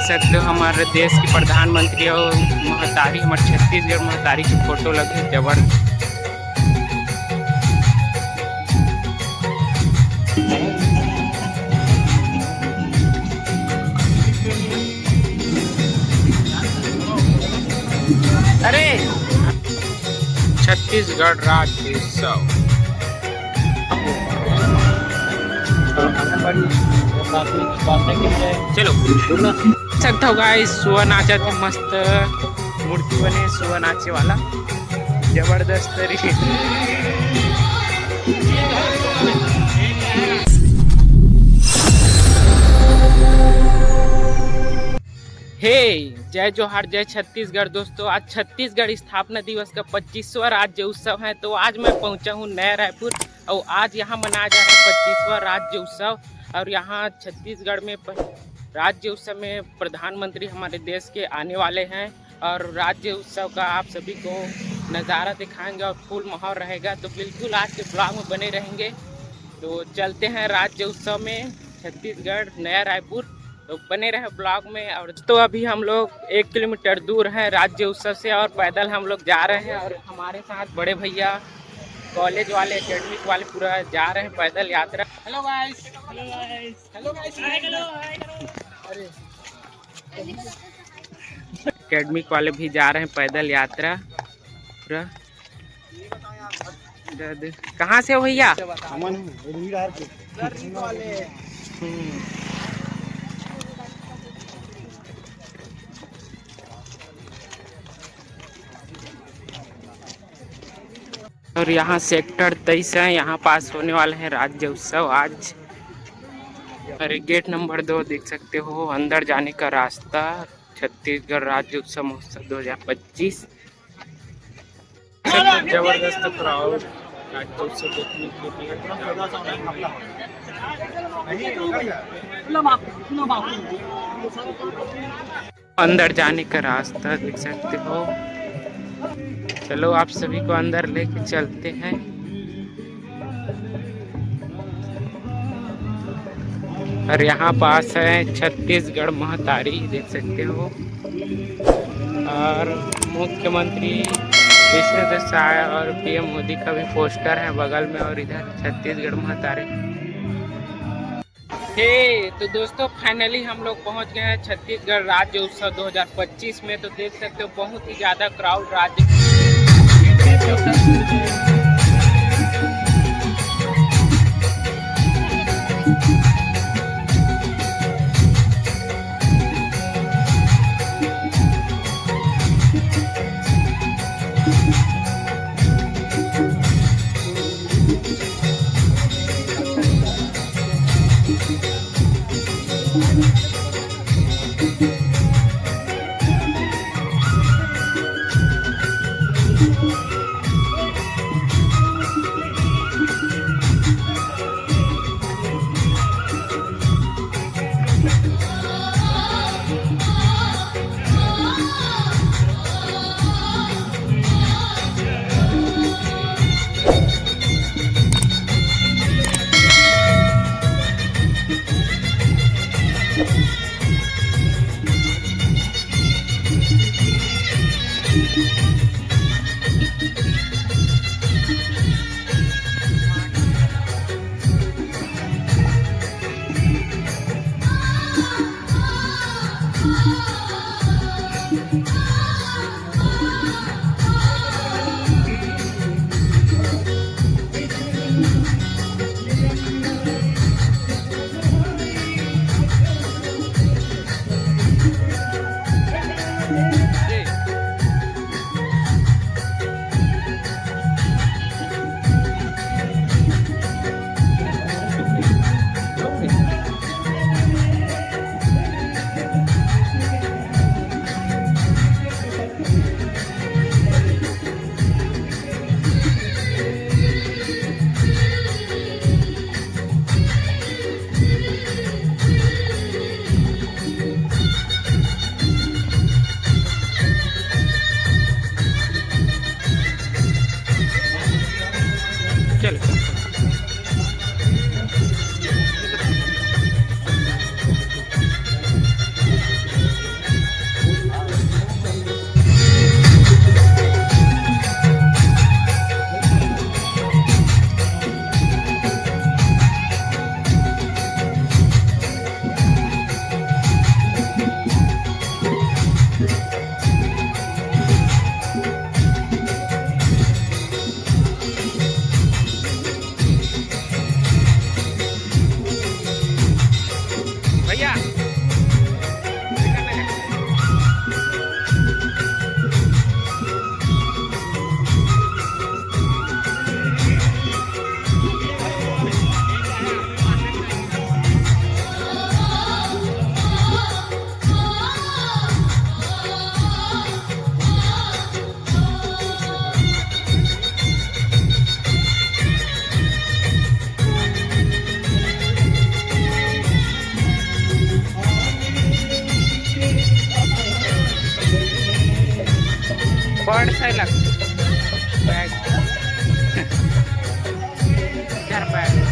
सकते हो हमारे देश की प्रधानमंत्री और महतारी, हमारे छत्तीसगढ़ महतारी की फोटो लगी जबरदस्त। अरे छत्तीसगढ़ राज्योत्सव चलो सकता होगा। सुबह नाचा था, मस्त मूर्ति बने सुबह नाचे वाला, जबरदस्त तरीके। हे जय जोहार, जय छत्तीसगढ़। दोस्तों आज छत्तीसगढ़ स्थापना दिवस का 25वां राज्य उत्सव है। तो आज मैं पहुंचा हूं नया रायपुर और आज यहां मनाया जा रहा है 25वां राज्य उत्सव। और यहां छत्तीसगढ़ में राज्य उत्सव में प्रधानमंत्री हमारे देश के आने वाले हैं और राज्य उत्सव का आप सभी को नज़ारा दिखाएंगे और फुल माहौल रहेगा। तो बिल्कुल आज के ब्लॉग में बने रहेंगे। तो चलते हैं राज्य उत्सव में छत्तीसगढ़ नया रायपुर, तो बने रहे ब्लॉग में। और तो अभी हम लोग 1 किलोमीटर दूर हैं राज्य उत्सव से और पैदल हम लोग जा रहे हैं। और हमारे साथ बड़े भैया कॉलेज वाले, एकेडमिक वाले पूरा जा रहे हैं पैदल यात्रा। Hello guys, hello guys, hello guys, अरे एकेडमिक वाले भी जा रहे हैं पैदल यात्रा पूरा। कहाँ से हो भैया? और यहाँ सेक्टर 23 है, यहाँ पास होने वाले हैं राज्य उत्सव आज। अरे गेट नंबर 2 देख सकते हो, अंदर जाने का रास्ता छत्तीसगढ़ राज्य उत्सव महोत्सव 2025। जबरदस्त क्राउड राज्य उत्सव देखने के लिए। अंदर जाने का रास्ता देख सकते हो। चलो आप सभी को अंदर लेके चलते हैं। और यहाँ पास है छत्तीसगढ़ महतारी देख सकते हो और मुख्यमंत्री विष्णुदेव साय और पीएम मोदी का भी पोस्टर है बगल में। और इधर छत्तीसगढ़ महतारी। हे तो दोस्तों फाइनली हम लोग पहुंच गए हैं छत्तीसगढ़ राज्य उत्सव 2025 में। तो देख सकते हो बहुत ही ज़्यादा क्राउड राज्य बर्ड से लग बैग घर बैग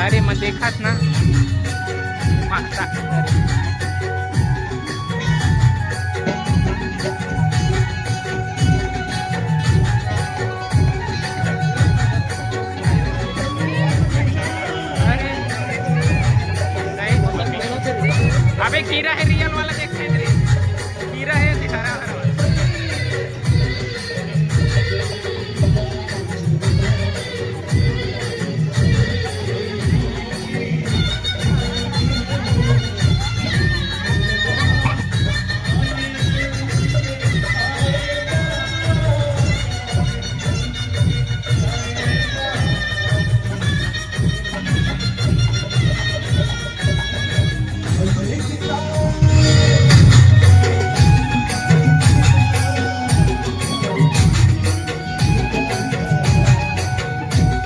अरे मैं देखा ना माता अबे कीड़ा है रियल वाला देख रे कीड़ा है दिखा रहा है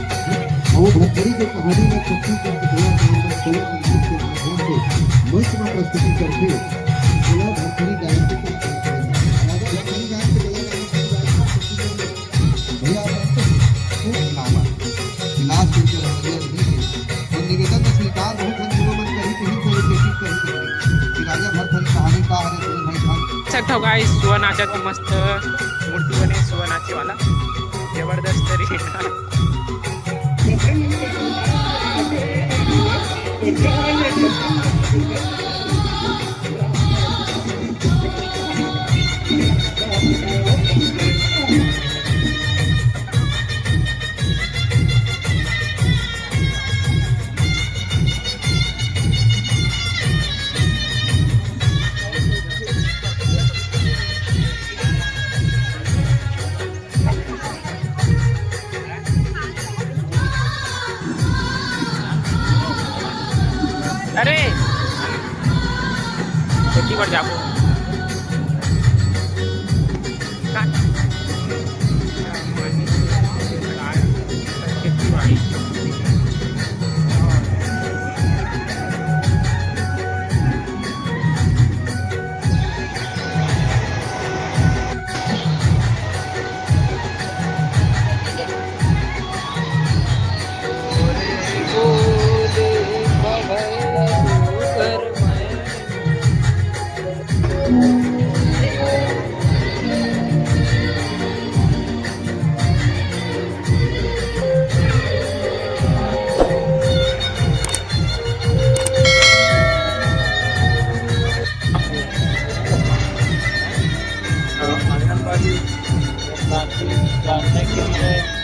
भरथरी की कहानी में पक्षी का कला के माध्यम से मंच में प्रस्तुति करके जिला भरथरी गायन के भरथरी गायन के भैया खूब नामा इलाज करके और निवेदन में स्वीकार बहुत संजोगों में कहीं कहीं सेलिब्रेशन कहीं कि राजा भरथरी कहानी का है तो भाई खान अच्छा गाइस सुवनाचा मस्त मूर्ति बने सुवनाचे वाला जबरदस्त तरीका अरे खेती पर जाओ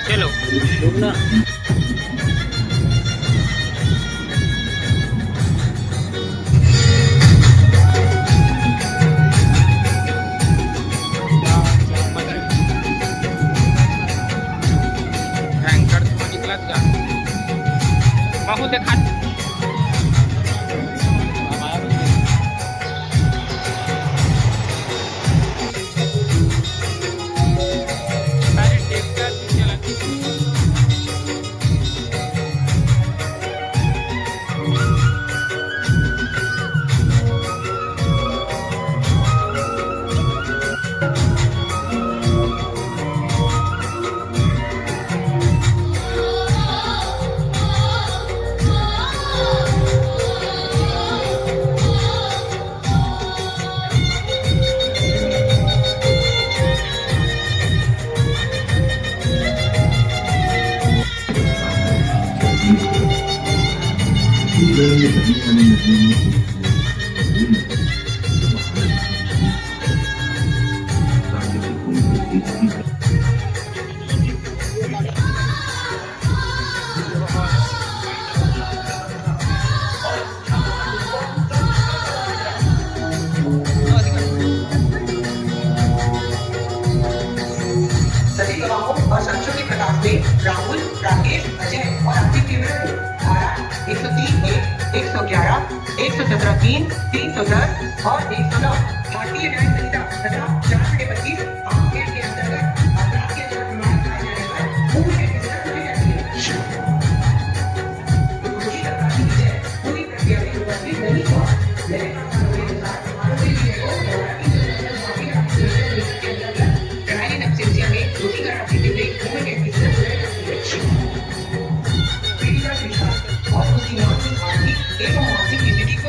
चलो रुकना टैंकर तो निकला था बहुत देखा राहुल, राकेश, अजय और आपकी फेवरेट धारा 103, 111 117(3), 310 और 109 भारतीय न्याय संहिता तथा 4/25 आम खेल के अंतर्गत अपराध के अंदर प्रमाण पाए जाने पर पूरी व्यक्ति से पूरी जाती है। दोषी अपराधी की जय पूरी प्रक्रिया में उपस्थित नहीं हुआ। नए प्रावधानों के अनुसार आरोपी विजय को गौराटी के अंतर्गत ट्रायल इन एब्सेंटिया में दोषी करार देते हुए पूरी व्यक्ति से पूरी जाती है। पीड़िता कृष्णा और उसकी मानसिक, आर्थिक एवं मानसिक स्थिति को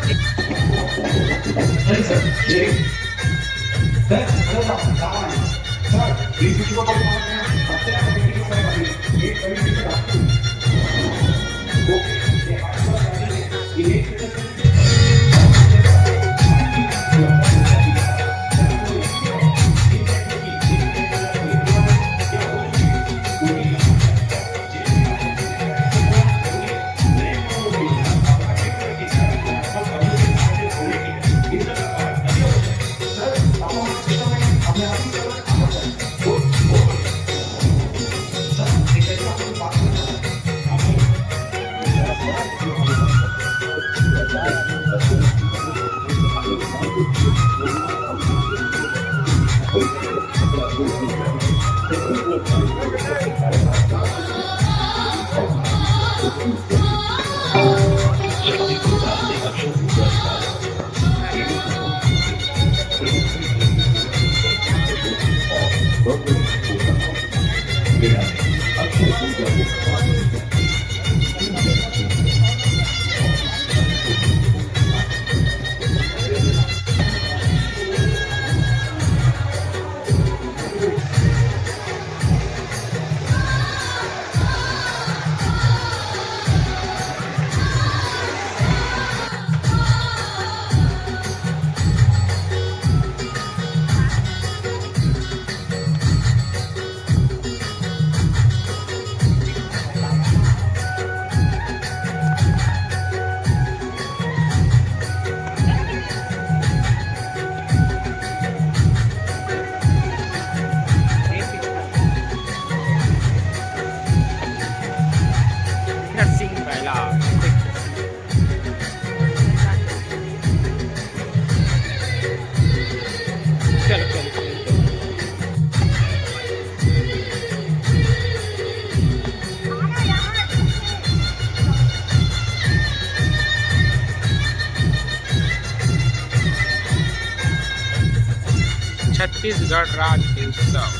छत्तीसगढ़ राज्य उत्सव।